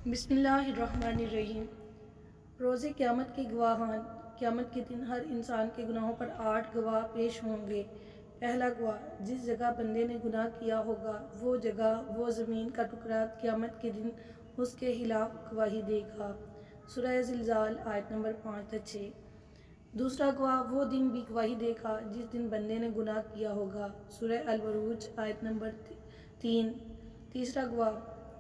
بسم اللہ الرحمن الرحیم۔ روز قیامت کے گواہان، قیامت کے دن ہر انسان کے گناہوں پر 8 گواہ پیش ہوں گے۔ پہلا گواہ، جس جگہ بندے نے گناہ کیا ہوگا وہ جگہ، وہ زمین کا ٹکڑا قیامت کے دن اس کے خلاف گواہی دے گا۔ سورہ زلزال آیت نمبر 5-6۔ دوسرا گواہ وہ دن بھی گواہی دے گا جس دن بندے نے گناہ کیا ہوگا۔ سورہ البروج آیت نمبر 3۔ تیسرا گواہ،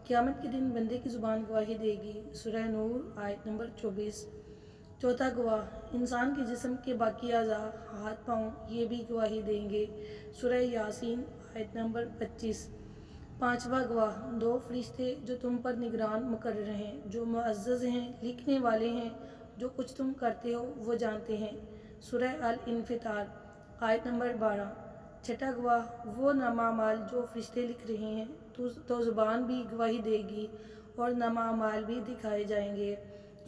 قیامت کے دن بندے کی زبان گواہی دے گی۔ سورہ نور آیت نمبر 24۔ چوتھا گواہ، انسان کے جسم کے باقی اعضاء، ہاتھ پاؤں، یہ بھی گواہی دیں گے۔ سورہ یاسین آیت نمبر 25۔ پانچواں گواہ، 2 فرشتے جو تم پر نگران مقرر ہیں، جو معزز ہیں، لکھنے والے ہیں، جو کچھ تم کرتے ہو وہ جانتے ہیں۔ سورہ الانفطار آیت نمبر 12۔ چھٹا گواہ، وہ نامہ اعمال جو فرشتے لکھ رہے ہیں تو زبان بھی گواہی دے گی اور نامہ اعمال بھی دکھائے جائیں گے۔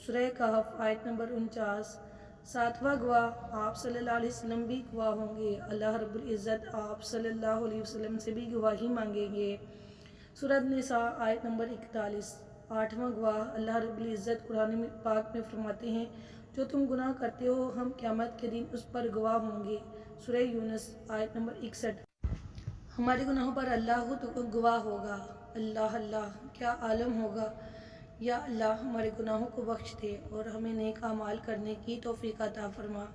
سورہ کہف آیت نمبر 49۔ ساتواں گواہ، آپ صلی اللہ علیہ وسلم بھی گواہ ہوں گے۔ اللہ رب العزت آپ صلی اللہ علیہ وسلم سے بھی گواہی مانگیں گے۔ سورہ نساء آیت نمبر 41۔ آٹھواں گواہ، اللہ رب العزت قرآن پاک میں فرماتے ہیں، جو تم گناہ کرتے ہو ہم قیامت کے دن اس پر گواہ ہوں گے۔ سورہ یونس آیت نمبر 61۔ ہمارے گناہوں پر اللہ گواہ ہوگا۔ اللہ اللہ کیا عالم ہوگا۔ یا اللہ ہمارے گناہوں کو بخش دے اور ہمیں نیک اعمال کرنے کی توفیق عطا فرما۔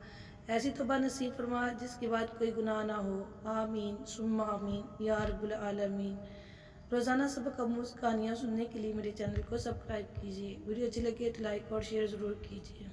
ایسی توبہ نصیب فرما جس کے بعد کوئی گناہ نہ ہو۔ آمین ثم آمین یا رب العالمین۔ روزانہ سبق آموز کہانیاں سننے کے لیے میرے چینل کو سبسکرائب کیجیے۔ ویڈیو اچھی لگے تو لائک اور شیئر ضرور کیجیے۔